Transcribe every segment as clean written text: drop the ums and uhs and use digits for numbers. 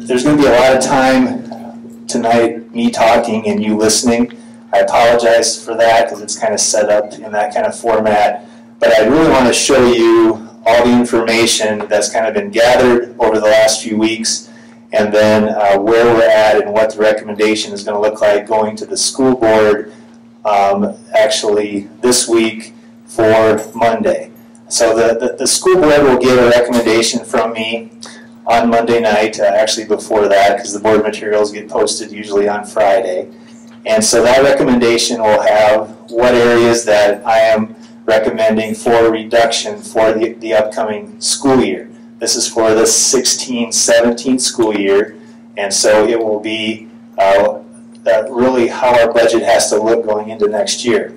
There's going to be a lot of time tonight, me talking and you listening. I apologize for that because it's kind of set up in that kind of format. But I really want to show you all the information that's kind of been gathered over the last few weeks, and then where we're at and what the recommendation is going to look like going to the school board actually this week for Monday. So the school board will get a recommendation from me on Monday night, actually before that, because the board materials get posted usually on Friday. And so that recommendation will have what areas that I am recommending for reduction for the upcoming school year. This is for the 16-17 school year, and so it will be really how our budget has to look going into next year.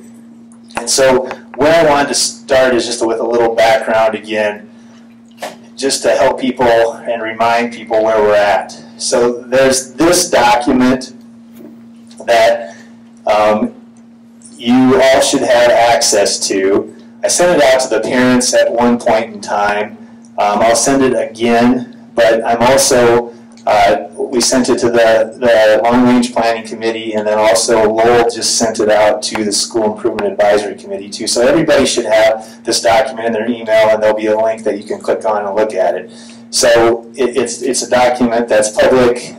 And so where I wanted to start is just with a little background again, just to help people and remind people where we're at. So there's this document that you all should have access to. I sent it out to the parents at one point in time. I'll send it again, but I'm also, we sent it to the Long Range Planning Committee, and then also Lowell just sent it out to the School Improvement Advisory Committee too. So everybody should have this document in their email, and there'll be a link that you can click on and look at it. So it's a document that's public.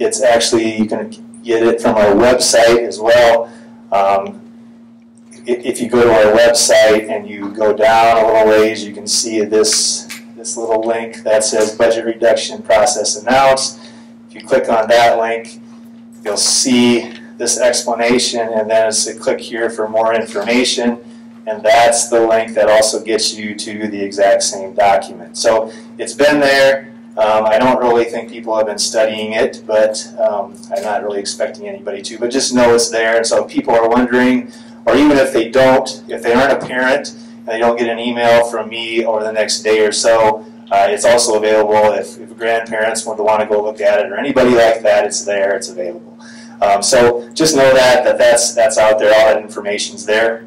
It's actually, you can get it from our website as well. If you go to our website and you go down a little ways, you can see this little link that says Budget Reduction Process Announced. If you click on that link, you'll see this explanation, and then it's a click here for more information, and that's the link that also gets you to the exact same document. So it's been there. I don't really think people have been studying it, but I'm not really expecting anybody to, but just know it's there. And so if people are wondering, or even if they don't, if they aren't a parent and they don't get an email from me over the next day or so, it's also available if grandparents want to go look at it, or anybody like that, it's there, it's available. So just know that's out there, all that information's there.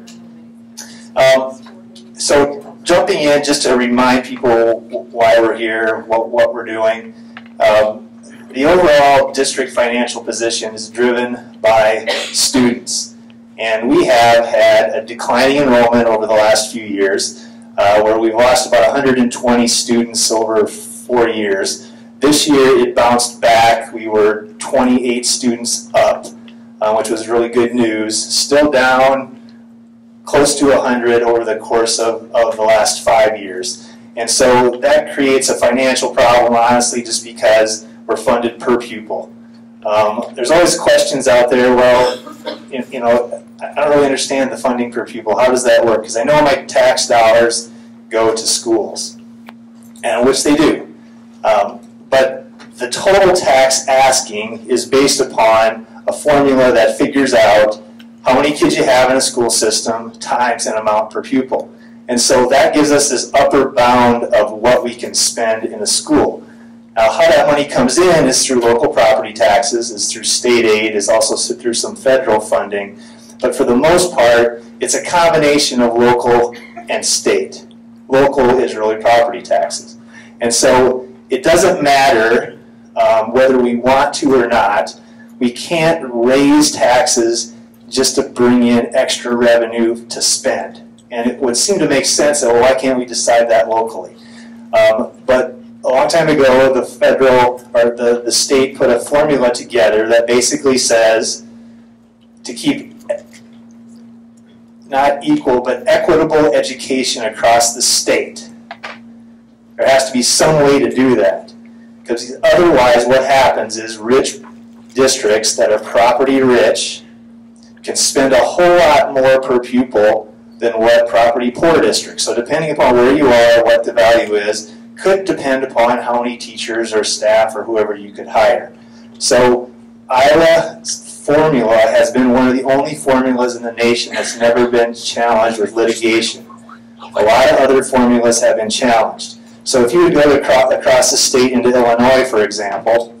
So jumping in, just to remind people why we're here, what we're doing. The overall district financial position is driven by students. And we have had a declining enrollment over the last few years, where we've lost about 120 students over 4 years. This year it bounced back. We were 28 students up, which was really good news. Still down close to 100 over the course of the last 5 years. And so that creates a financial problem, honestly, just because we're funded per pupil. There's always questions out there, well, you know, I don't really understand the funding per pupil. How does that work? Because I know my tax dollars go to schools, and which they do. But the total tax asking is based upon a formula that figures out how many kids you have in a school system times an amount per pupil. And so that gives us this upper bound of what we can spend in a school. Now, how that money comes in is through local property taxes, is through state aid, is also through some federal funding. But for the most part, it's a combination of local and state. Local is really property taxes. And so it doesn't matter whether we want to or not. We can't raise taxes just to bring in extra revenue to spend. And it would seem to make sense that, well, why can't we decide that locally? But a long time ago, the federal or the state put a formula together that basically says to keep not equal but equitable education across the state. There has to be some way to do that, because otherwise what happens is rich districts that are property rich can spend a whole lot more per pupil than what property poor districts. So depending upon where you are, what the value is, could depend upon how many teachers or staff or whoever you could hire. So Iowa's formula has been one of the only formulas in the nation that's never been challenged with litigation. A lot of other formulas have been challenged. So if you would go across the state into Illinois, for example,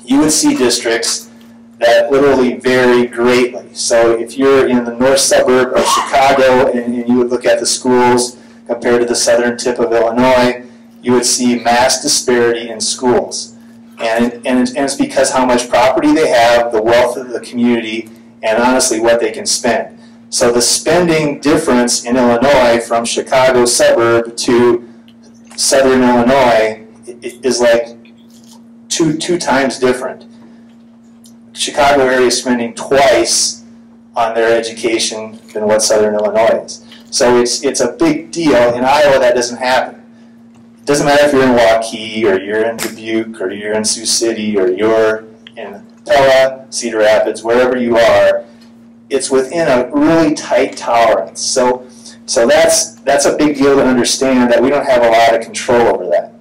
you would see districts that literally vary greatly. So if you're in the north suburb of Chicago and you would look at the schools compared to the southern tip of Illinois, you would see mass disparity in schools. And it's because how much property they have, the wealth of the community, and honestly what they can spend. So the spending difference in Illinois from Chicago suburb to southern Illinois is like two times different. Chicago area is spending twice on their education than what southern Illinois is. So it's a big deal. In Iowa, that doesn't happen. It doesn't matter if you're in Waukee, or you're in Dubuque, or you're in Sioux City, or you're in Pella, Cedar Rapids, wherever you are, it's within a really tight tolerance. So that's a big deal to understand, that we don't have a lot of control over that.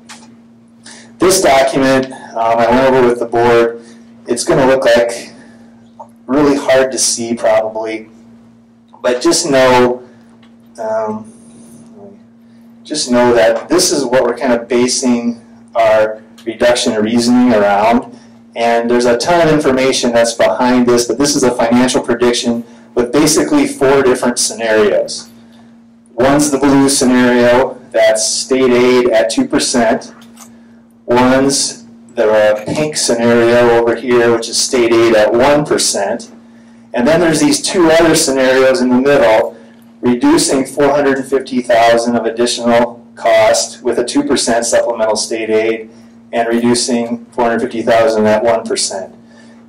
This document, I went over with the board. It's going to look like really hard to see probably, but just know that this is what we're kind of basing our reduction and reasoning around. And there's a ton of information that's behind this, but this is a financial prediction with basically 4 different scenarios. One's the blue scenario, that's state aid at 2%. One's the pink scenario over here, which is state aid at 1%. And then there's these 2 other scenarios in the middle, reducing $450,000 of additional cost with a 2% supplemental state aid, and reducing $450,000 at 1%.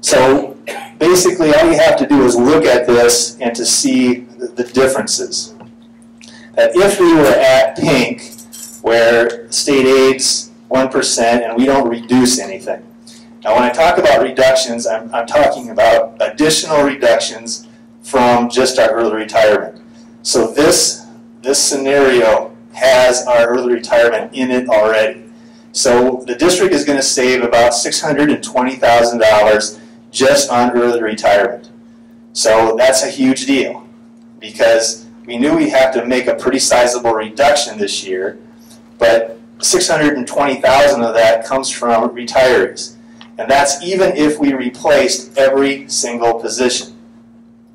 So basically all you have to do is look at this and to see the differences. That if we were at pink, where state aid's 1% and we don't reduce anything. Now when I talk about reductions, I'm talking about additional reductions from just our early retirement. So this scenario has our early retirement in it already. So the district is going to save about $620,000 just on early retirement. So that's a huge deal, because we knew we'd have to make a pretty sizable reduction this year, but $620,000 of that comes from retirees. And that's even if we replaced every single position.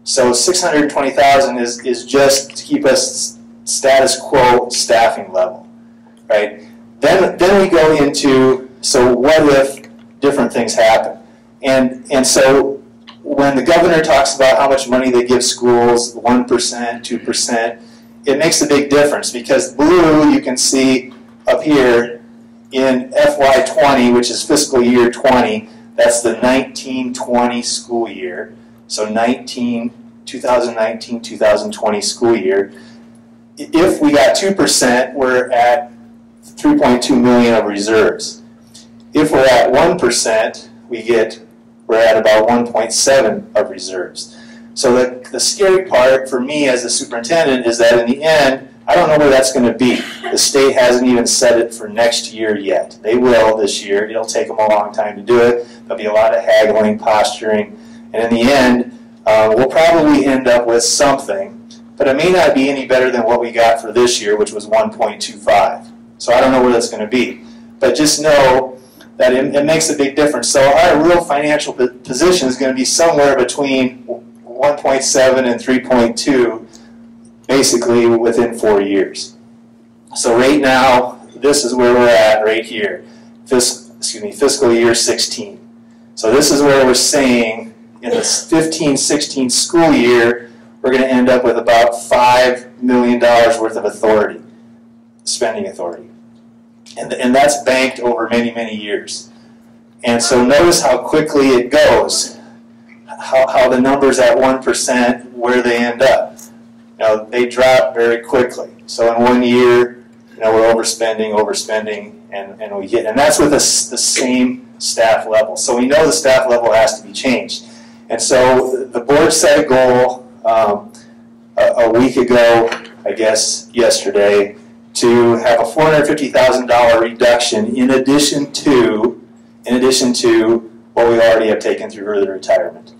So $620,000 is just to keep us status quo staffing level, right? Then we go into, so what if different things happen? And so when the governor talks about how much money they give schools, 1%, 2%, it makes a big difference, because blue, you can see up here in FY20, which is fiscal year 20, that's the 1920 school year. So 2019-2020 school year. If we got 2%, we're at 3.2 million of reserves. If we're at 1%, we're at about 1.7 of reserves. So the scary part for me as a superintendent is that in the end, I don't know where that's going to be. The state hasn't even set it for next year yet. They will this year. It'll take them a long time to do it. There'll be a lot of haggling, posturing, and in the end, we'll probably end up with something, but it may not be any better than what we got for this year, which was 1.25. So I don't know where that's going to be. But just know that it makes a big difference. So our real financial position is going to be somewhere between 1.7 and 3.2, basically within 4 years. So right now, this is where we're at right here, fiscal year 16. So this is where we're saying in the 15-16 school year, we're going to end up with about $5 million worth of authority, spending authority. And that's banked over many, many years. And so notice how quickly it goes, how the numbers at 1%, where they end up. Now, they drop very quickly. So in 1 year, we're overspending, and we hit. And that's with the same staff level. So we know the staff level has to be changed. And so the board set a goal a week ago, I guess yesterday, to have a $450,000 reduction in addition to what we already have taken through early retirement.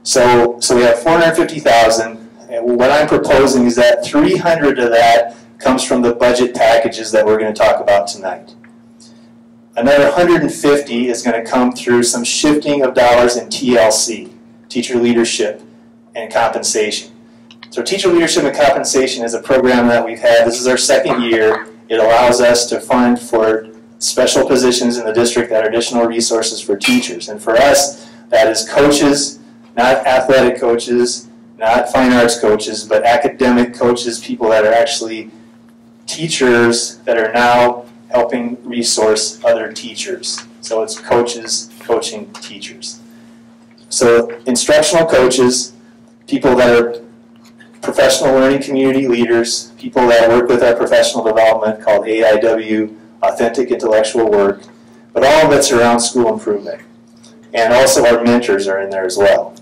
So we have $450,000. And what I'm proposing is that $300,000 of that comes from the budget packages that we're going to talk about tonight. Another $150,000 is going to come through some shifting of dollars in TLC, teacher leadership and compensation. So teacher leadership and compensation is a program that we've had. This is our second year. It allows us to fund for special positions in the district that are additional resources for teachers. And for us, that is coaches, not athletic coaches, not fine arts coaches, but academic coaches, people that are actually teachers that are now helping resource other teachers. So it's coaches coaching teachers. So instructional coaches, people that are professional learning community leaders, people that work with our professional development called AIW, Authentic Intellectual Work, but all of it's around school improvement. And also our mentors are in there as well.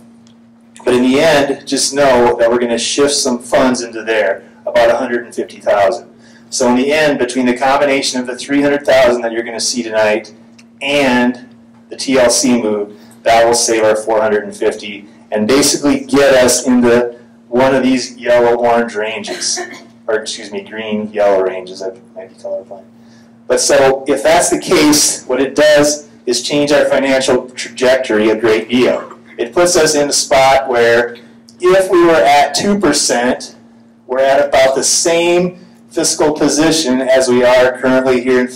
But in the end, just know that we're going to shift some funds into there, about $150,000. So in the end, between the combination of the $300,000 that you're going to see tonight and the TLC move, that will save our $450,000 and basically get us into one of these yellow-orange ranges, or excuse me, green-yellow ranges. That might be colorblind. But so if that's the case, what it does is change our financial trajectory a great deal. It puts us in a spot where if we were at 2%, we're at about the same fiscal position as we are currently here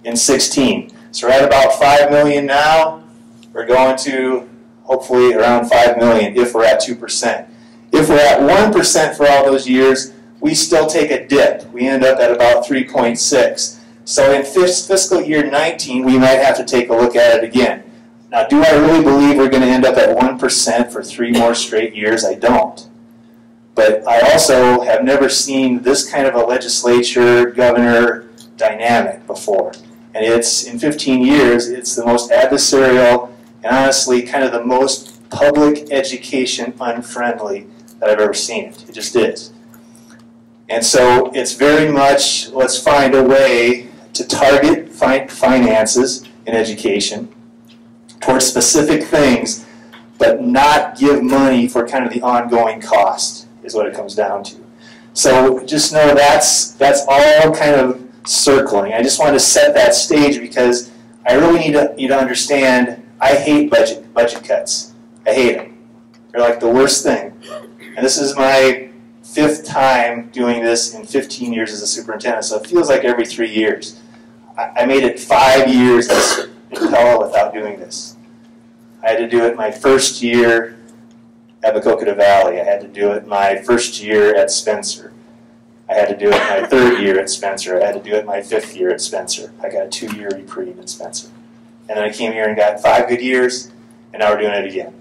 in 16. So we're at about $5 million now. We're going to hopefully around $5 million if we're at 2%. If we're at 1% for all those years, we still take a dip. We end up at about 3.6. So in fiscal year 19, we might have to take a look at it again. Now, do I really believe we're going to end up at 1% for 3 more straight years? I don't. But I also have never seen this kind of a legislature, governor dynamic before. And it's, in 15 years, it's the most adversarial and honestly kind of the most public education unfriendly that I've ever seen it. It just is. And so it's very much, let's find a way to target finances in education towards specific things, but not give money for kind of the ongoing cost, is what it comes down to. So just know that's all kind of circling. I just want to set that stage because I really need you to understand I hate budget cuts. I hate them. They're like the worst thing. And this is my 5th time doing this in 15 years as a superintendent, so it feels like every 3 years. I made it 5 years in Pella without doing this. I had to do it my first year at Bacocata Valley. I had to do it my first year at Spencer. I had to do it my 3rd year at Spencer. I had to do it my 5th year at Spencer. I got a 2-year reprieve at Spencer. And then I came here and got 5 good years, and now we're doing it again.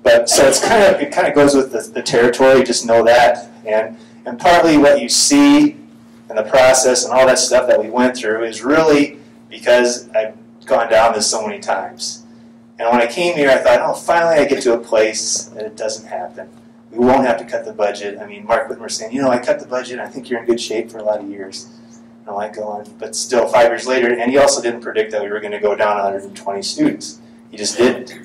But so it kind of goes with the territory. Just know that, and partly what you see and the process and all that stuff that we went through is really because I've gone down this so many times. And when I came here, I thought, oh, finally I get to a place that it doesn't happen. We won't have to cut the budget. I mean, Mark Whitmer saying, you know, I cut the budget. I think you're in good shape for a lot of years. And I'm like, going, but still 5 years later, and he also didn't predict that we were going to go down 120 students. He just didn't.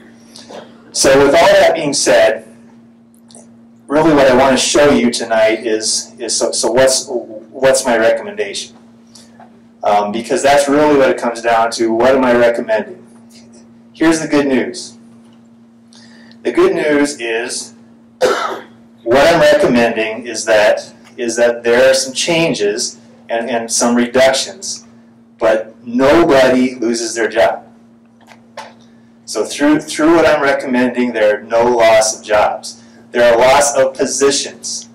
So with all that being said, really what I want to show you tonight is so what's my recommendation? Because that's really what it comes down to. What am I recommending? Here's the good news. The good news is what I'm recommending is that there are some changes and some reductions, but nobody loses their job. So through what I'm recommending, there are no loss of jobs. There are loss of positions,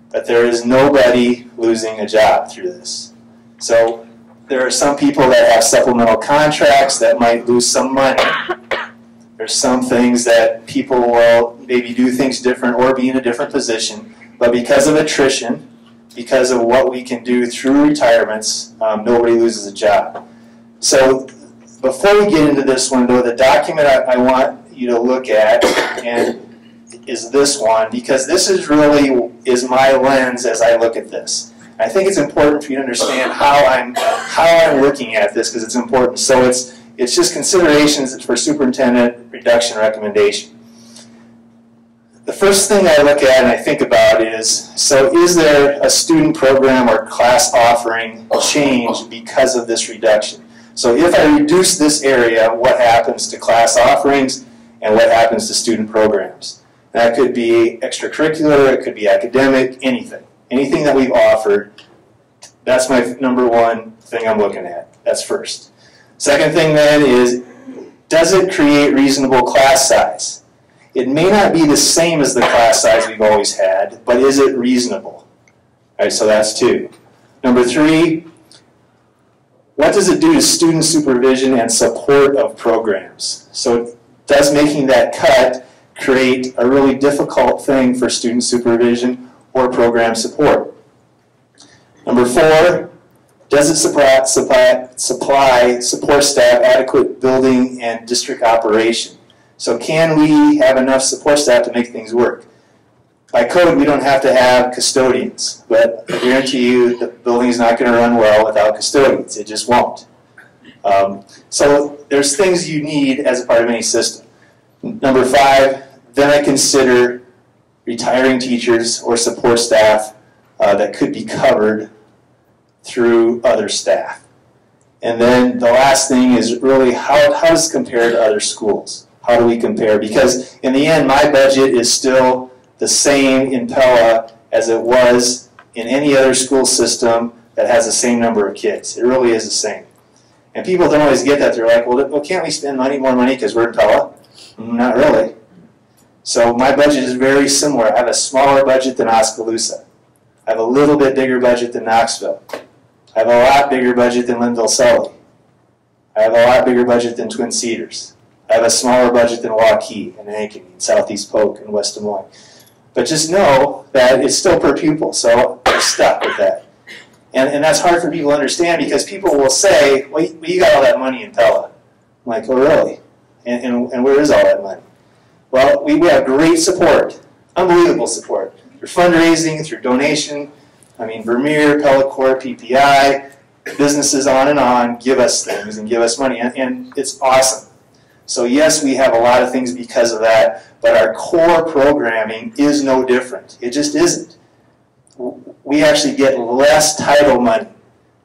but there is nobody losing a job through this. So there are some people that have supplemental contracts that might lose some money. There's some things that people will maybe do things different or be in a different position, but because of attrition, because of what we can do through retirements, nobody loses a job. So before we get into this one, though, the document I want you to look at is this one, because this is really my lens as I look at this. I think it's important for you to understand how I'm looking at this, because it's important. So it's just considerations for superintendent reduction recommendation. The first thing I look at and I think about is, so is there a student program or class offering change because of this reduction? So if I reduce this area, what happens to class offerings and what happens to student programs? That could be extracurricular, it could be academic, anything. Anything that we've offered, that's my number one thing I'm looking at. That's first. Second thing then is, does it create reasonable class size? It may not be the same as the class size we've always had, but is it reasonable? All right, so that's 2. Number 3, what does it do to student supervision and support of programs? So does making that cut create a really difficult thing for student supervision or program support? Number 4, does it supply support staff adequate building and district operation? So can we have enough support staff to make things work? By code, we don't have to have custodians, but I guarantee you the building is not going to run well without custodians. It just won't. So there's things you need as a part of any system. Number 5, then I consider retiring teachers or support staff that could be covered through other staff. And then the last thing is really how does it compare to other schools? How do we compare? Because in the end, my budget is still the same in Pella as it was in any other school system that has the same number of kids. It really is the same. And people don't always get that. They're like, well, can't we spend more money because we're in Pella? Not really. So my budget is very similar. I have a smaller budget than Oskaloosa. I have a little bit bigger budget than Knoxville. I have a lot bigger budget than Linville-Sully. I have a lot bigger budget than Twin Cedars. I have a smaller budget than Waukee and Ankeny and Southeast Polk and West Des Moines. But just know that it's still per pupil, so we're stuck with that. And that's hard for people to understand because people will say, well, you got all that money in Pella. I'm like, oh, really? And where is all that money? Well, we have great support, unbelievable support. Through fundraising, through donation. I mean, Vermeer, Pella Corp, PPI, businesses on give us things and give us money. And it's awesome. So yes, we have a lot of things because of that, but our core programming is no different. It just isn't. We actually get less title money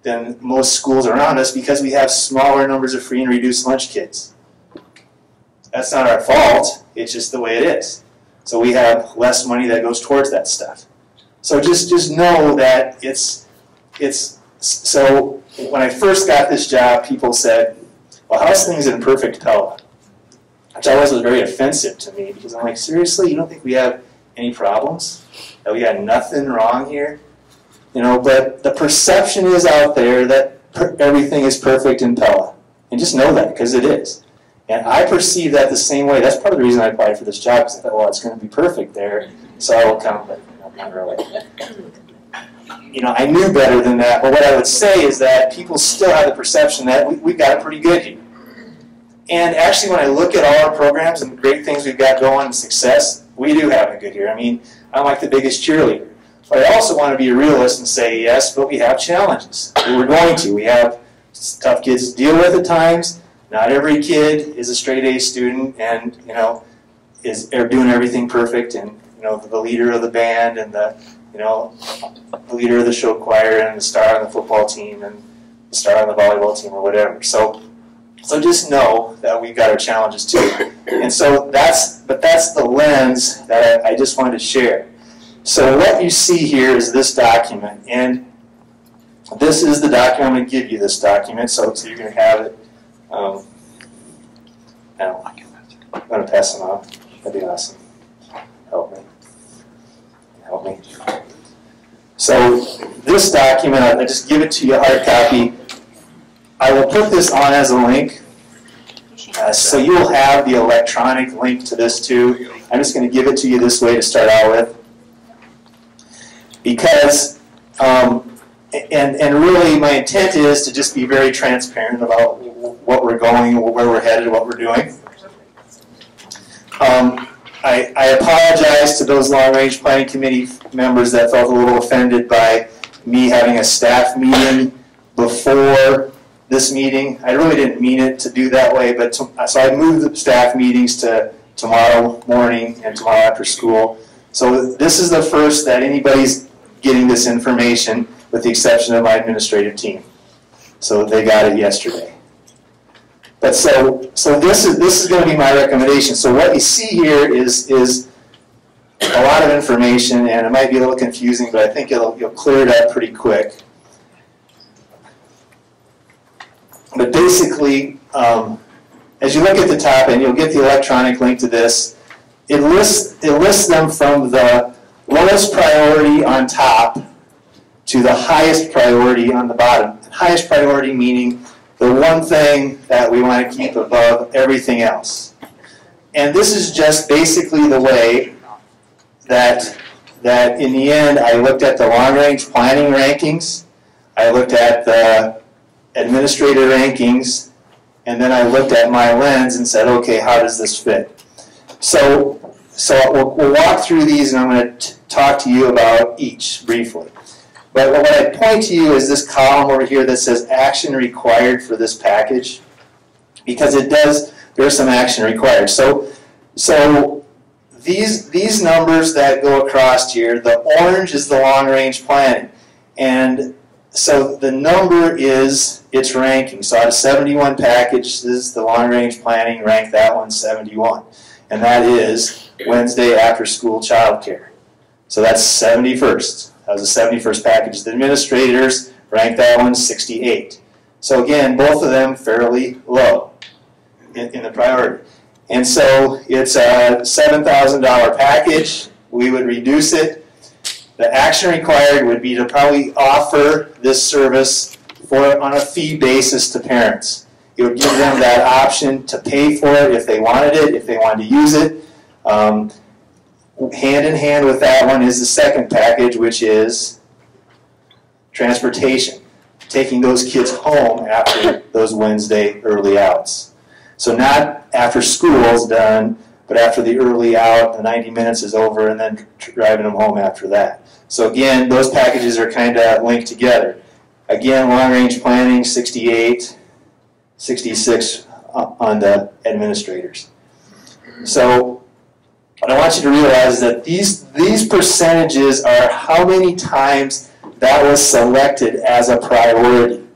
than most schools around us because we have smaller numbers of free and reduced lunch kids. That's not our fault, it's just the way it is. So we have less money that goes towards that stuff. So just know that so when I first got this job, people said, well, how's things in perfect Pella? Which always was very offensive to me because I'm like, seriously, you don't think we have any problems? That we got nothing wrong here? You know, but the perception is out there that everything is perfect in Pella. And just know that, because it is. And I perceive that the same way. That's part of the reason I applied for this job, because I thought, well, it's going to be perfect there, so I will come, but not really. You know, I knew better than that, but what I would say is that people still have the perception that we've got it pretty good here. And actually, when I look at all our programs and the great things we've got going and success, we do have it good here. I mean, I'm like the biggest cheerleader. But I also want to be a realist and say, yes, but we have challenges. We're going to. We have tough kids to deal with at times. Not every kid is a straight A student and, you know, is doing everything perfect. And, you know, the leader of the band and the, you know, the leader of the show choir and the star on the football team and the star on the volleyball team or whatever. So just know that we've got our challenges too. And so that's the lens that I just wanted to share. So what you see here is this document, and this is the document. I'm going to give you this document, so you're going to have it. I'm going to pass them out. That'd be awesome. Help me. So this document, I just give it to you, hard copy. I will put this on as a link, so you'll have the electronic link to this too. I'm just going to give it to you this way to start out with. Because, and really my intent is to just be very transparent about what we're going, where we're headed, what we're doing. I apologize to those long-range planning committee members that felt a little offended by me having a staff meeting before this meeting. I really didn't mean it to do that way, but so I moved the staff meetings to tomorrow morning and tomorrow after school. So this is the first that anybody's getting this information, with the exception of my administrative team. So they got it yesterday. But so this is going to be my recommendation. So what you see here is a lot of information, and it might be a little confusing, but I think you'll clear it up pretty quick. But basically, as you look at the top, and you'll get the electronic link to this, it lists them from the lowest priority on top to the highest priority on the bottom. Highest priority meaning the one thing that we want to keep above everything else. And this is just basically the way that in the end I looked at the long-range planning rankings, I looked at the administrator rankings, and then I looked at my lens and said, okay, how does this fit? So we'll walk through these, and I'm going to talk to you about each briefly. But what I point to you is this column over here that says action required for this package, because there's some action required. So these numbers that go across here, the orange is the long-range planning. And so the number is its ranking. So out of 71 packages, the long-range planning ranked that one 71. And that is Wednesday after-school childcare. So that's 71st. That was a 71st package. The administrators ranked that one 68. So again, both of them fairly low in the priority. And so it's a $7,000 package. We would reduce it. The action required would be to probably offer this service on a fee basis to parents. It would give them that option to pay for it if they wanted it, if they wanted to use it. Hand in hand with that one is the second package, which is transportation, taking those kids home after those Wednesday early outs. So not after school's done, but after the early out, the 90 minutes is over, and then driving them home after that. So again, those packages are kind of linked together. Again, long-range planning, 68, 66 on the administrators. So what I want you to realize is that these percentages are how many times that was selected as a priority.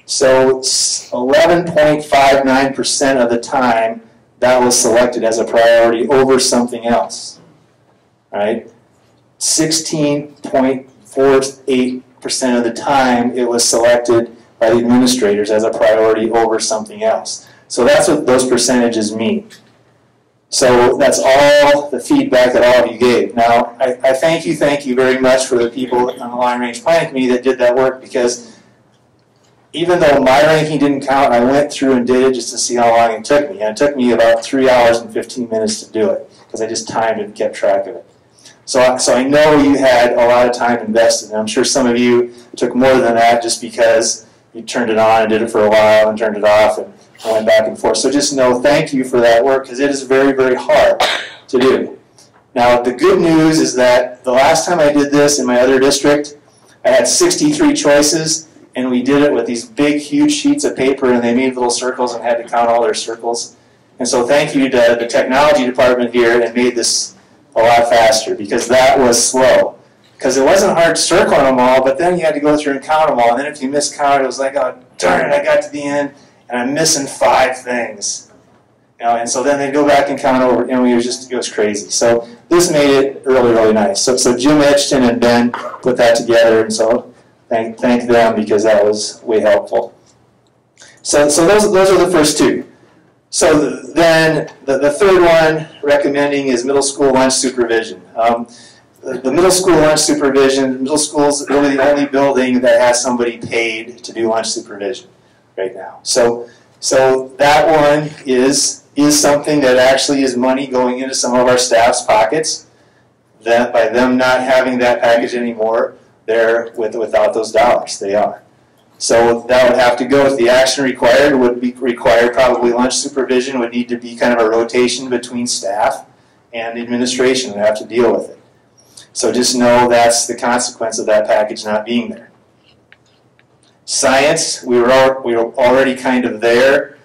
So 11.59% of the time that was selected as a priority over something else. Right? 16.48% of the time it was selected by the administrators as a priority over something else. So that's what those percentages mean. So that's all the feedback that all of you gave. Now, I thank you very much for the people on the long-range planning committee that did that work, because even though my ranking didn't count, I went through and did it just to see how long it took me. And it took me about 3 hours and 15 minutes to do it, because I just timed it and kept track of it. So I know you had a lot of time invested, and I'm sure some of you took more than that just because you turned it on and did it for a while and turned it off and went back and forth. So just know, thank you for that work, because it is very, very hard to do. Now, the good news is that the last time I did this in my other district, I had 63 choices, and we did it with these big, huge sheets of paper, and they made little circles and had to count all their circles. And so thank you to the technology department here that made this a lot faster, because that was slow. Because it wasn't hard circling them all, but then you had to go through and count them all. And then if you miscounted, it was like, oh, darn it, I got to the end, and I'm missing 5 things. You know, and so then they'd go back and count over. You know, it was crazy. So this made it really, really nice. So Jim Edgton and Ben put that together, and so thank them, because that was way helpful. So those are the first two. So then the third one recommending is middle school lunch supervision. The middle school lunch supervision, middle school is really the only building that has somebody paid to do lunch supervision right now. So that one is something that actually is money going into some of our staff's pockets. That by them not having that package anymore, they're without those dollars. They are. So that would have to go. If the action required would be required, probably lunch supervision would need to be kind of a rotation between staff, and the administration would have to deal with it. So just know that's the consequence of that package not being there. Science, we were already kind of there,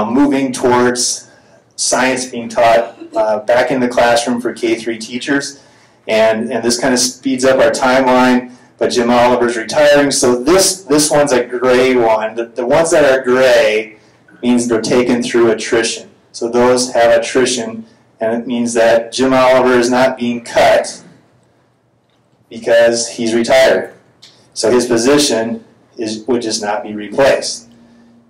moving towards science being taught back in the classroom for K-3 teachers, and this kind of speeds up our timeline. But Jim Oliver's retiring, so this one's a gray one. The ones that are gray means they're taken through attrition. So those have attrition, and it means that Jim Oliver is not being cut because he's retired. So his position would just not be replaced.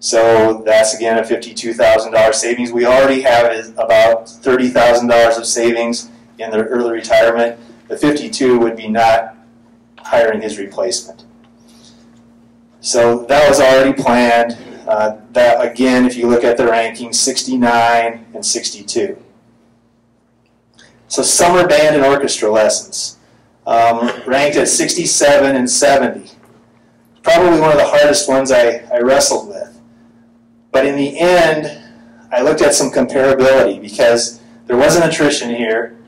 So that's again a $52,000 savings. We already have about $30,000 of savings in their early retirement. The 52 would be not hiring his replacement. So that was already planned. That again, if you look at the rankings, 69 and 62. So summer band and orchestra lessons, ranked at 67 and 70. Probably one of the hardest ones I wrestled with. But in the end, I looked at some comparability because there was an attrition here.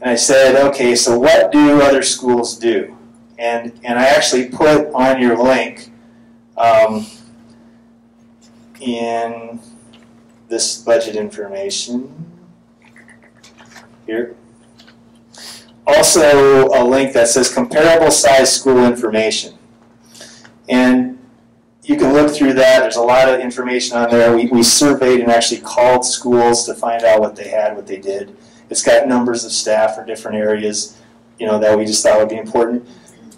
And I said, okay, so what do other schools do? And I actually put on your link in this budget information here. Also a link that says comparable size school information. And you can look through that. There's a lot of information on there. We surveyed and actually called schools to find out what they had, what they did. It's got numbers of staff for different areas, that we just thought would be important.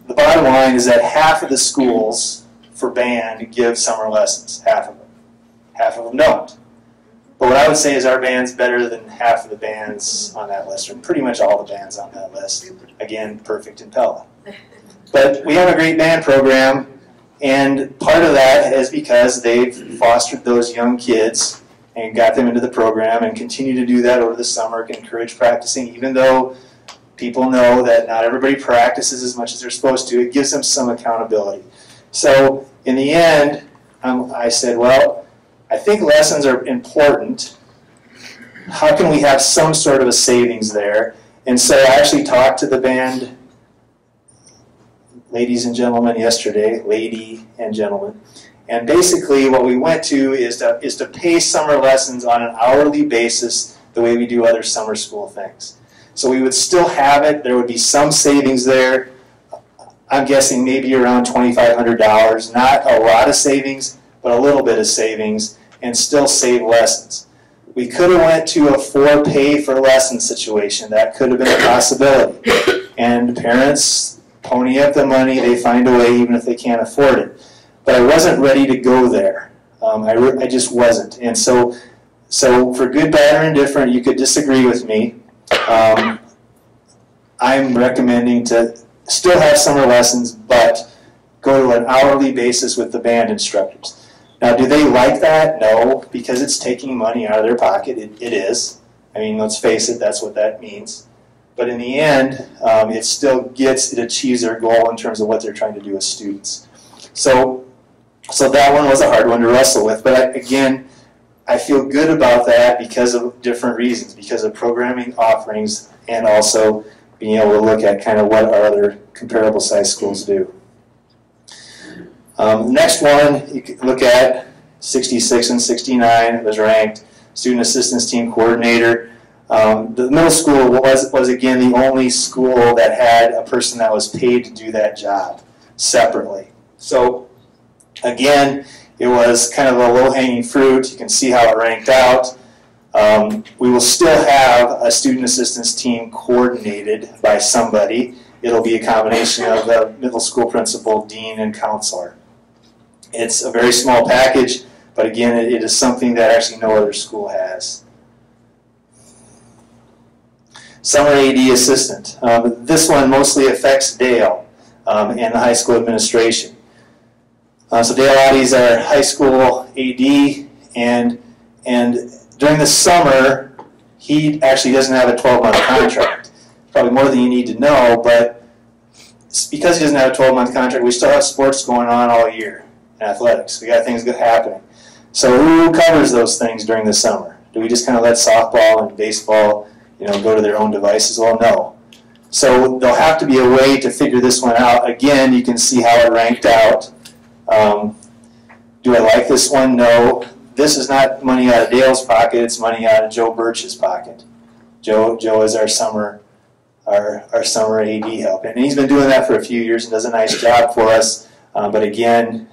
The bottom line is that half of the schools for band give summer lessons, half of them. Half of them don't. But what I would say is our band's better than half of the bands on that list, or pretty much all the bands on that list. Again, perfect in Pella. But we have a great band program, and part of that is because they've fostered those young kids and got them into the program and continue to do that over the summer, encourage practicing, even though people know that not everybody practices as much as they're supposed to. It gives them some accountability. So in the end, I said, well, I think lessons are important. How can we have some sort of a savings there? And so I actually talked to the band ladies and gentlemen yesterday, lady and gentlemen. And basically what we went to is to pay summer lessons on an hourly basis the way we do other summer school things. So we would still have it. There would be some savings there. I'm guessing maybe around $2,500. Not a lot of savings, but a little bit of savings, and still save lessons. We could have went to a for-pay-for-lesson situation. That could have been a possibility. And parents pony up the money. They find a way even if they can't afford it. But I wasn't ready to go there. I just wasn't. And so for good, bad, or indifferent, you could disagree with me. I'm recommending to still have summer lessons, but go to an hourly basis with the band instructors. Now, do they like that? No, because it's taking money out of their pocket. It is. I mean, let's face it, that's what that means. But in the end, it achieves their goal in terms of what they're trying to do with students. So that one was a hard one to wrestle with. But again, I feel good about that because of different reasons, because of programming offerings and also being able to look at kind of what our other comparable size schools do. Next one, you can look at 66 and 69. It was ranked Student Assistance Team Coordinator. The middle school was again the only school that had a person that was paid to do that job separately. So again, it was kind of a low-hanging fruit. You can see how it ranked out. We will still have a student assistance team coordinated by somebody. It'll be a combination of the middle school principal, dean, and counselor. It's a very small package, but again, it is something that actually no other school has. Summer AD assistant. This one mostly affects Dale and the high school administration. So Dale Addie's our high school AD, and during the summer, he actually doesn't have a 12-month contract. Probably more than you need to know, but because he doesn't have a 12-month contract, we still have sports going on all year in athletics. We got things happening. So who covers those things during the summer? Do we just kind of let softball and baseball, go to their own devices? Well, no. So there'll have to be a way to figure this one out. Again, you can see how it ranked out. Do I like this one? No. This is not money out of Dale's pocket. It's money out of Joe Birch's pocket. Joe is our summer AD help, and he's been doing that for a few years and does a nice job for us. But again,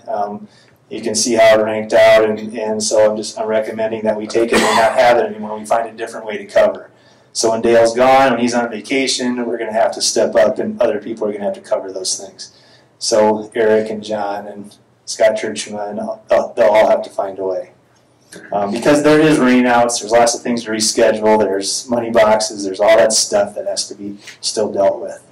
you can see how it ranked out, and so I'm recommending that we take it and not have it anymore. We find a different way to cover. So when Dale's gone, when he's on vacation, we're going to have to step up, and other people are going to have to cover those things. So Eric and John and Scott Churchman, they'll all have to find a way. Because there is rainouts, there's lots of things to reschedule, there's money boxes, there's all that stuff that has to be still dealt with.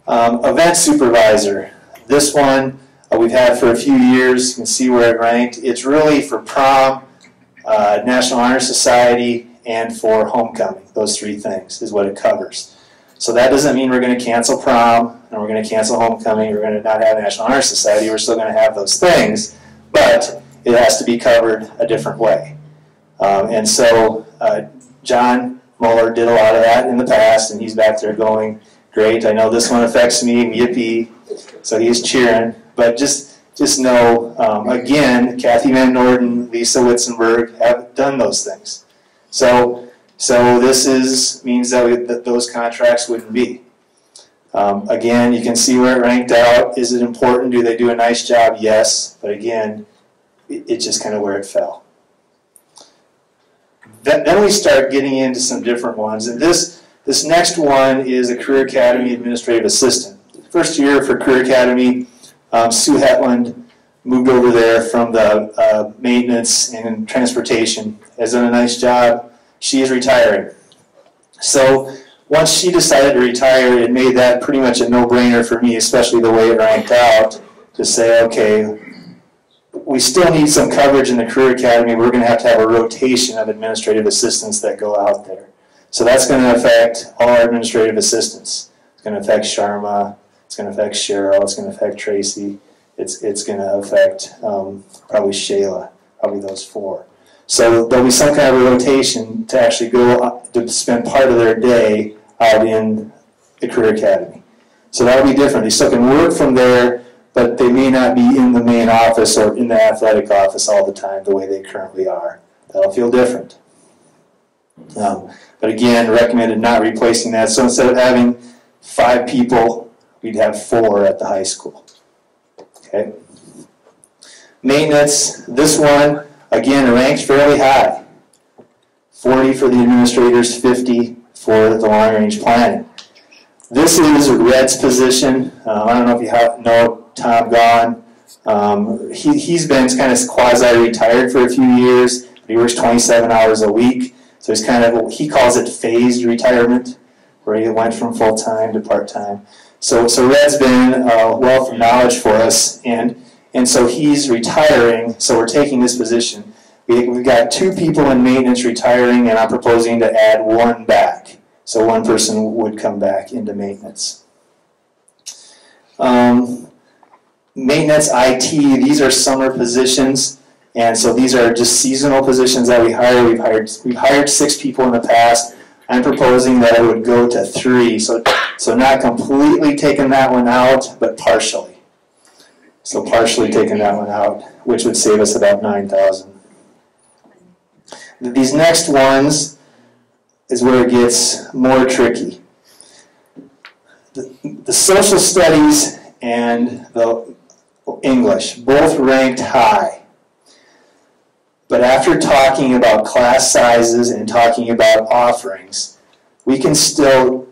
Event supervisor. This one we've had for a few years. You can see where it ranked. It's really for prom, National Honor Society, and for homecoming. Those three things is what it covers. So that doesn't mean we're going to cancel prom, and we're going to cancel homecoming, we're going to not have National Honor Society, we're still going to have those things, but it has to be covered a different way. And so John Mueller did a lot of that in the past, and he's back there going, great, I know this one affects me, yippee, so he's cheering. But just know, again, Kathy Van Norden, Lisa Witzenberg have done those things. So this means that those contracts wouldn't be. Again, you can see where it ranked out. Is it important? Do they do a nice job? Yes. But again, it's just kind of where it fell. Then we start getting into some different ones. And this next one is a Career Academy Administrative Assistant. First year for Career Academy, Sue Hetland moved over there from the maintenance and transportation. Has done a nice job. She is retiring. So once she decided to retire, it made that pretty much a no-brainer for me, especially the way it ranked out, to say, okay, we still need some coverage in the Career Academy. We're going to have a rotation of administrative assistants that go out there. So that's going to affect all our administrative assistants. It's going to affect Sharma. It's going to affect Cheryl. It's going to affect Tracy. It's going to affect probably Shayla, probably those four. So there'll be some kind of a rotation to actually go to spend part of their day out in the Career Academy. So that'll be different. They still can work from there, but they may not be in the main office or in the athletic office all the time the way they currently are. That'll feel different. But again, recommended not replacing that. So instead of having 5 people, we'd have 4 at the high school. Okay. Maintenance, this one, again, ranked fairly high. 40 for the administrators, 50 for the long-range planning. This is Red's position. I don't know if you know Tom Gahn. He's been kind of quasi-retired for a few years. He works 27 hours a week. So he's kind of, he calls it phased retirement, where he went from full-time to part-time. So Red's been a wealth of knowledge for us, and so he's retiring, so we're taking this position. We've got 2 people in maintenance retiring, and I'm proposing to add 1 back. So 1 person would come back into maintenance. Maintenance IT, these are summer positions, and so these are just seasonal positions that we hire. We've hired 6 people in the past. I'm proposing that I would go to 3, so not completely taking that one out, but partially. So partially taking that one out, which would save us about $9,000. These next ones is where it gets more tricky. The social studies and the English, both ranked high. But after talking about class sizes and talking about offerings, we can still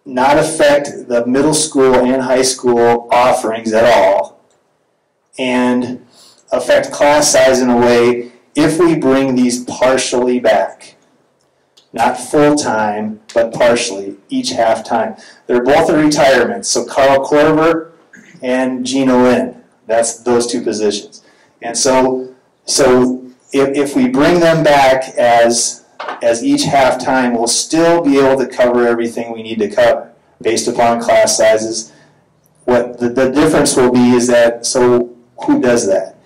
not affect the middle school and high school offerings at all, and affect class size in a way if we bring these partially back. Not full-time, but partially, each half-time. They're both a retirement, so Carl Korver and Gina Lynn, that's those 2 positions. And so if we bring them back as each half-time, we'll still be able to cover everything we need to cover based upon class sizes. What the difference will be is that, so who does that?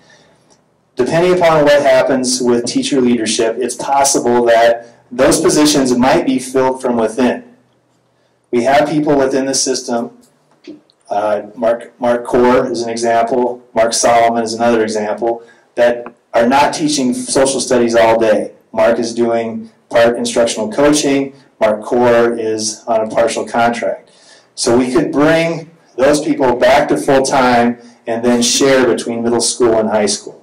Depending upon what happens with teacher leadership, it's possible that those positions might be filled from within. We have people within the system. Mark Core is an example. Mark Solomon is another example, that are not teaching social studies all day. Mark is doing part instructional coaching. Mark Core is on a partial contract. So we could bring those people back to full-time and then share between middle school and high school.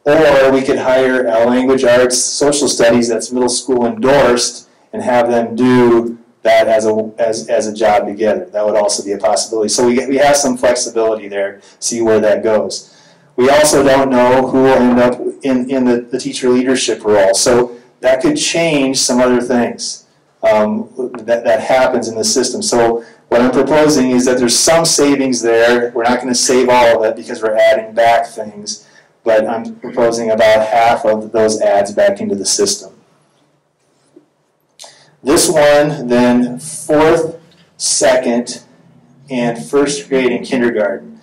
Or we could hire a language arts social studies that's middle school endorsed and have them do that as a job together. That would also be a possibility. So we have some flexibility there, see where that goes. We also don't know who will end up in the teacher leadership role. So that could change some other things that happens in the system. So what I'm proposing is that there's some savings there. We're not going to save all of it because we're adding back things, but I'm proposing about half of those adds back into the system. This one, then, 4th, 2nd, and 1st grade and kindergarten.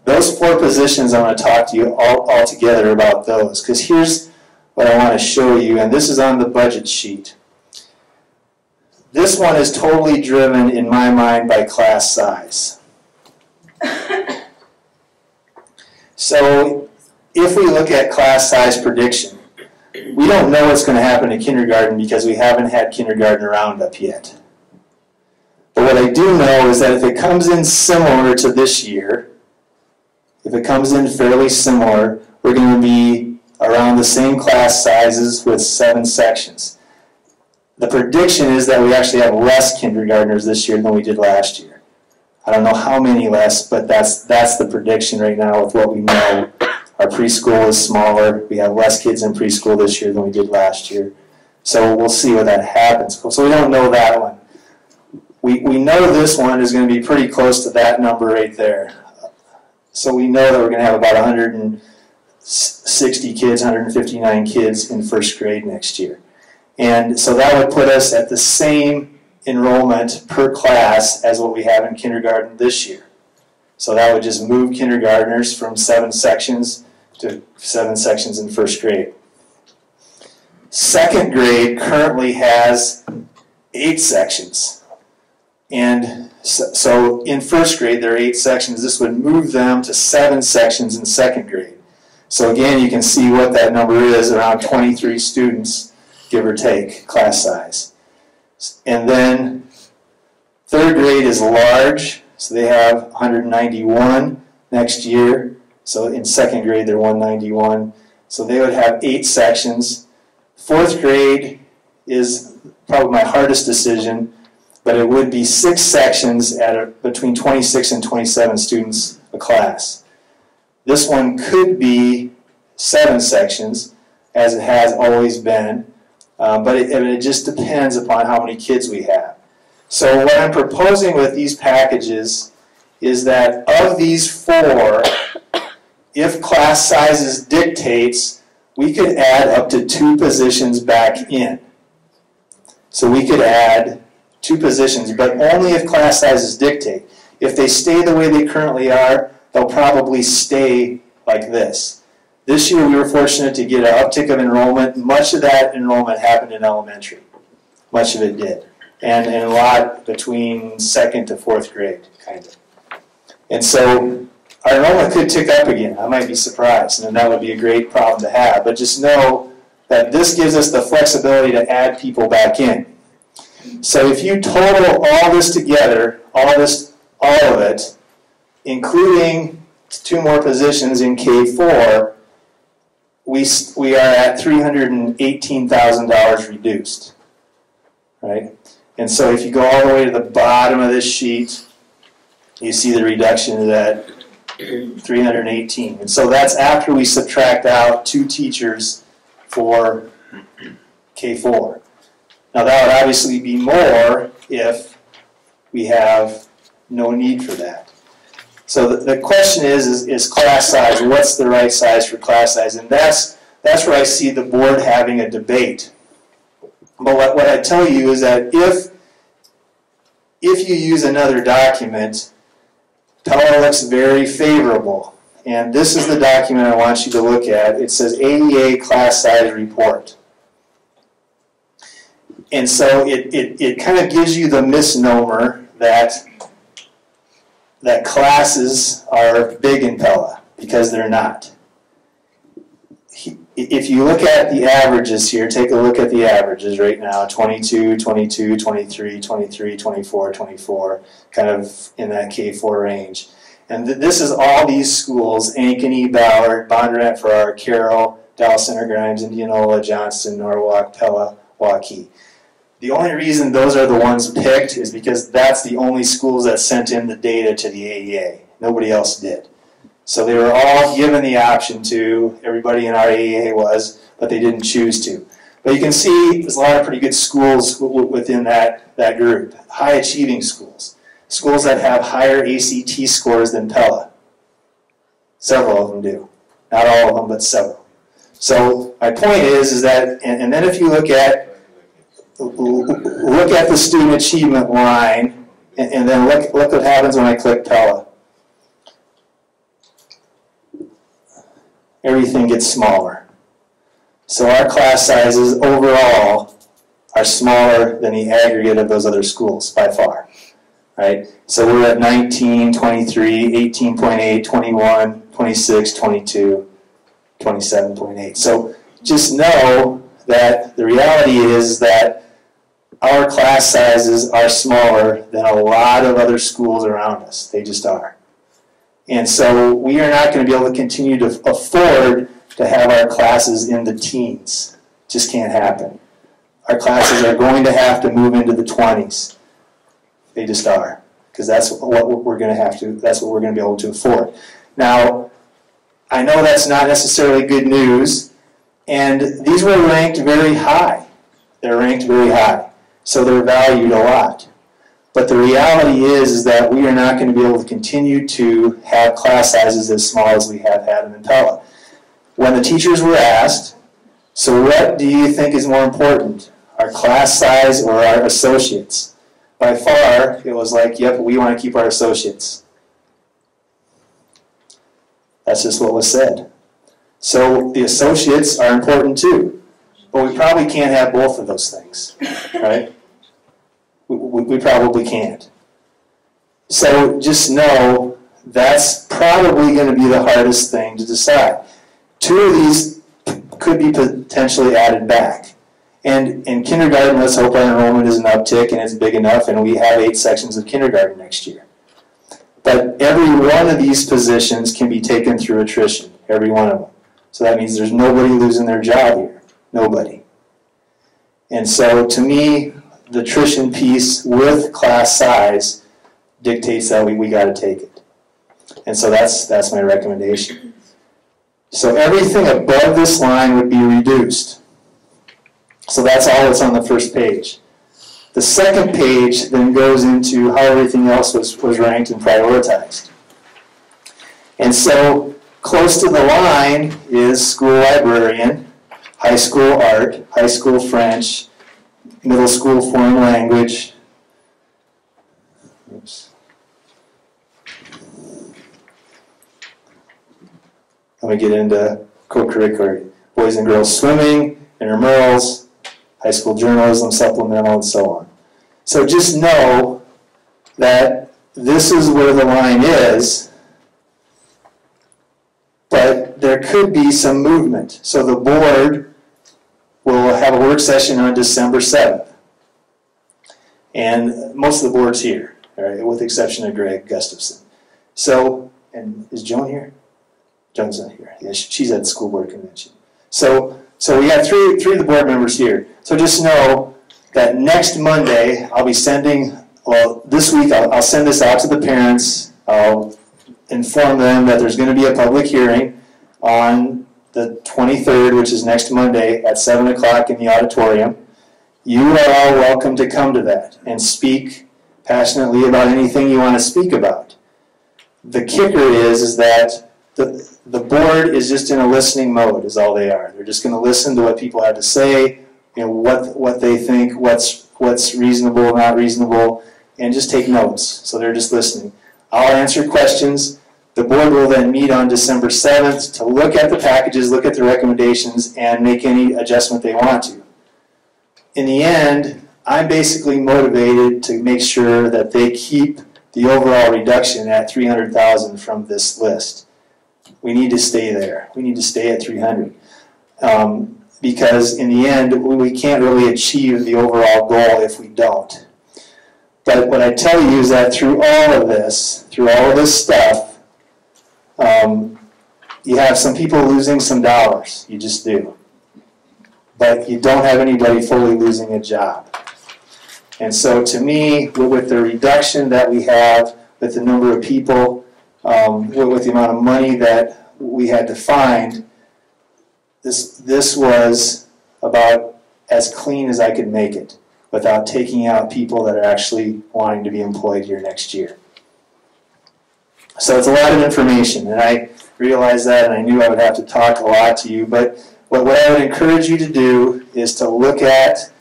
Those 4 positions, I want to talk to you all together about those, because here's what I want to show you, and this is on the budget sheet. This one is totally driven, in my mind, by class size. So if we look at class size prediction, we don't know what's going to happen in kindergarten because we haven't had kindergarten roundup yet. But what I do know is that if it comes in similar to this year, if it comes in fairly similar, we're going to be around the same class sizes with 7 sections. The prediction is that we actually have less kindergartners this year than we did last year. I don't know how many less, but that's the prediction right now with what we know. Our preschool is smaller. We have less kids in preschool this year than we did last year. So we'll see what that happens. So we don't know that one. We know this one is going to be pretty close to that number right there. So we know that we're going to have about 160 kids, 159 kids in 1st grade next year. And so that would put us at the same enrollment per class as what we have in kindergarten this year. So that would just move kindergartners from 7 sections to 7 sections in 1st grade. 2nd grade currently has 8 sections. And so in 1st grade there are 8 sections. This would move them to 7 sections in 2nd grade. So again, you can see what that number is, around 23 students, give or take, class size. And then 3rd grade is large, so they have 191 next year. So in 2nd grade they're 191. So they would have 8 sections. 4th grade is probably my hardest decision, but it would be 6 sections at between 26 and 27 students a class. This one could be 7 sections, as it has always been. But it just depends upon how many kids we have. So what I'm proposing with these packages is that of these 4, if class sizes dictates, we could add up to 2 positions back in. So we could add 2 positions, but only if class sizes dictate. If they stay the way they currently are, they'll probably stay like this. This year we were fortunate to get an uptick of enrollment. Much of that enrollment happened in elementary. Much of it did. And a lot between 2nd to 4th grade, kind of. And so our enrollment could tick up again. I might be surprised, and that would be a great problem to have. But just know that this gives us the flexibility to add people back in. So if you total all this together, all of it, including 2 more positions in K4, we are at $318,000 reduced, right? And so if you go all the way to the bottom of this sheet, you see the reduction to that 318. And so that's after we subtract out 2 teachers for K4. Now that would obviously be more if we have no need for that. So the question is class size. What's the right size for class size? And that's where I see the board having a debate. But what I tell you is that if you use another document, Pella looks very favorable. And this is the document I want you to look at. It says AEA Class Size Report. And so it kind of gives you the misnomer that classes are big in Pella, because they're not. If you look at the averages here, take a look at the averages right now, 22, 22, 23, 23, 24, 24, kind of in that K4 range. And this is all these schools: Ankeny, Ballard, Bondurant, Farrar, Carroll, Dallas Center, Grimes, Indianola, Johnston, Norwalk, Pella, Waukee. The only reason those are the ones picked is because that's the only schools that sent in the data to the AEA. Nobody else did. So they were all given the option to, everybody in our AEA was, but they didn't choose to. But you can see there's a lot of pretty good schools within that group. High achieving schools. Schools that have higher ACT scores than Pella. Several of them do. Not all of them, but several. So my point is that, and then if you look at the student achievement line, and then look what happens when I click Pella. Everything gets smaller. So our class sizes overall are smaller than the aggregate of those other schools by far. Right? So we're at 19, 23, 18.8, 21, 26, 22, 27.8. So just know that the reality is that our class sizes are smaller than a lot of other schools around us. They just are. And so we are not going to be able to continue to afford to have our classes in the teens. Just can't happen. Our classes are going to have to move into the 20s. They just are. Because that's what we're going to have to, that's what we're going to be able to afford. Now, I know that's not necessarily good news, and these were ranked very high. They're ranked very high. So they're valued a lot. But the reality is that we are not going to be able to continue to have class sizes as small as we have had them in Pella. When the teachers were asked, so what do you think is more important, our class size or our associates? By far, it was like, yep, we want to keep our associates. That's just what was said. So the associates are important too. But we probably can't have both of those things, right? We probably can't. So just know that's probably going to be the hardest thing to decide. Two of these could be potentially added back. And in kindergarten, let's hope our enrollment is an uptick and it's big enough and we have 8 sections of kindergarten next year. But every one of these positions can be taken through attrition, every one of them. So that means there's nobody losing their job here. Nobody. And so to me, the attrition piece with class size dictates that we got to take it. And so that's my recommendation. So everything above this line would be reduced. So that's all that's on the first page. The second page then goes into how everything else was ranked and prioritized. And so close to the line is school librarian, high school art, high school French, middle school foreign language. Oops. Let me get into co-curricular, boys and girls swimming, intramurals, high school journalism, supplemental, and so on. So just know that this is where the line is, but there could be some movement. So the board will have a work session on December 7th. And most of the board's here, all right, with the exception of Greg Gustafson. So, and is Joan here? Joan's not here. Yeah, she's at the school board convention. So we have three of the board members here. So just know that next Monday, I'll be sending, well, this week I'll send this out to the parents. I'll inform them that there's going to be a public hearing on the 23rd, which is next Monday at 7 o'clock in the auditorium. You are all welcome to come to that and speak passionately about anything you want to speak about. The kicker is that the board is just in a listening mode, is all they are. They're just going to listen to what people have to say, you know, what they think, what's reasonable, not reasonable, and just take notes. So they're just listening. I'll answer questions. The board will then meet on December 7th to look at the packages, look at the recommendations, and make any adjustment they want to. In the end, I'm basically motivated to make sure that they keep the overall reduction at 300,000 from this list. We need to stay there. We need to stay at 300. Because in the end, we can't really achieve the overall goal if we don't. But what I tell you is that through all of this stuff, you have some people losing some dollars. You just do. But you don't have anybody fully losing a job. And so to me, with the reduction that we have, with the number of people, with the amount of money that we had to find, this was about as clean as I could make it without taking out people that are actually wanting to be employed here next year. So it's a lot of information, and I realized that, and I knew I would have to talk a lot to you, but what I would encourage you to do is to look at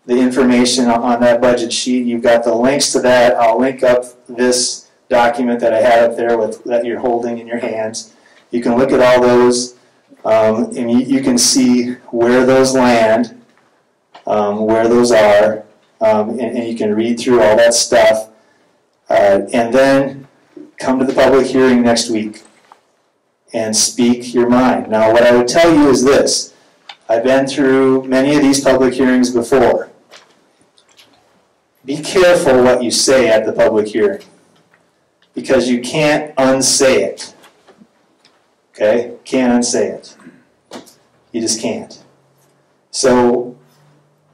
the information on that budget sheet. You've got the links to that. I'll link up this document that I had up there that you're holding in your hands. You can look at all those, and you can see where those land, where those are, and you can read through all that stuff, and then come to the public hearing next week and speak your mind. Now, what I would tell you is this. I've been through many of these public hearings before. Be careful what you say at the public hearing, because you can't unsay it. Okay? Can't unsay it. You just can't. So,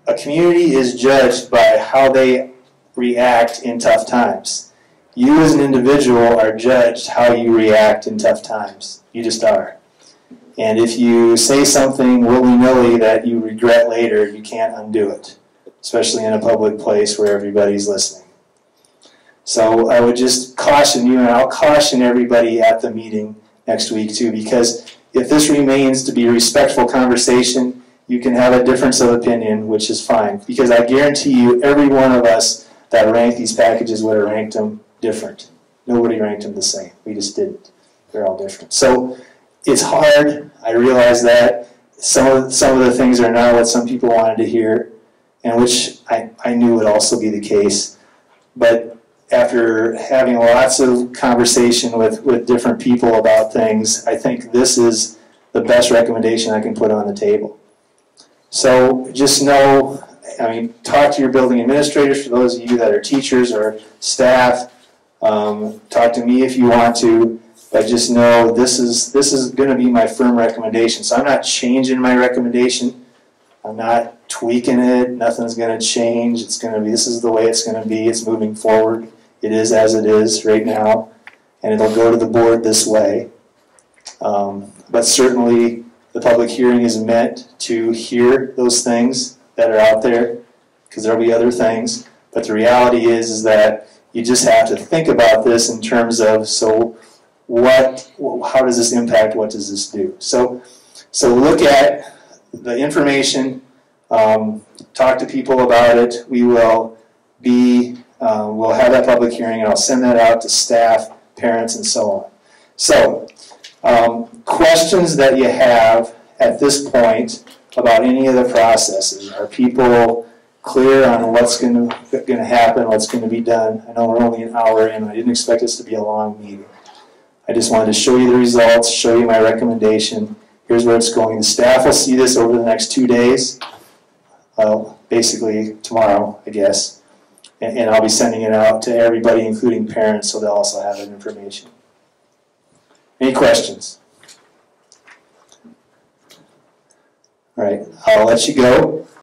a community is judged by how they react in tough times. You as an individual are judged how you react in tough times. You just are. And if you say something willy-nilly that you regret later, you can't undo it, especially in a public place where everybody's listening. So I would just caution you, and I'll caution everybody at the meeting next week too, because if this remains to be a respectful conversation, you can have a difference of opinion, which is fine, because I guarantee you every one of us that ranked these packages would have ranked them different. Nobody ranked them the same. We just didn't. They're all different. So it's hard. I realize that. Some of the things are not what some people wanted to hear, and which I knew would also be the case. But after having lots of conversation with different people about things, I think this is the best recommendation I can put on the table. So just know, talk to your building administrators, for those of you that are teachers or staff. Talk to me if you want to, but just know this is going to be my firm recommendation. So I'm not changing my recommendation. I'm not tweaking it. Nothing's going to change. It's going to be, this is the way it's going to be. It's moving forward. It is as it is right now, and it'll go to the board this way. But certainly the public hearing is meant to hear those things that are out there, because there'll be other things. But the reality is that you just have to think about this in terms of, so how does this impact, what does this do? So look at the information, talk to people about it. We will we'll have that public hearing, and I'll send that out to staff, parents, and so on. So, questions that you have at this point about any of the processes? Are people clear on what's going to happen, what's going to be done? I know we're only an hour in. I didn't expect this to be a long meeting. I just wanted to show you the results, show you my recommendation. Here's where it's going. The staff will see this over the next 2 days. Well, basically tomorrow, I guess. And I'll be sending it out to everybody, including parents, so they'll also have that information. Any questions? All right, I'll let you go.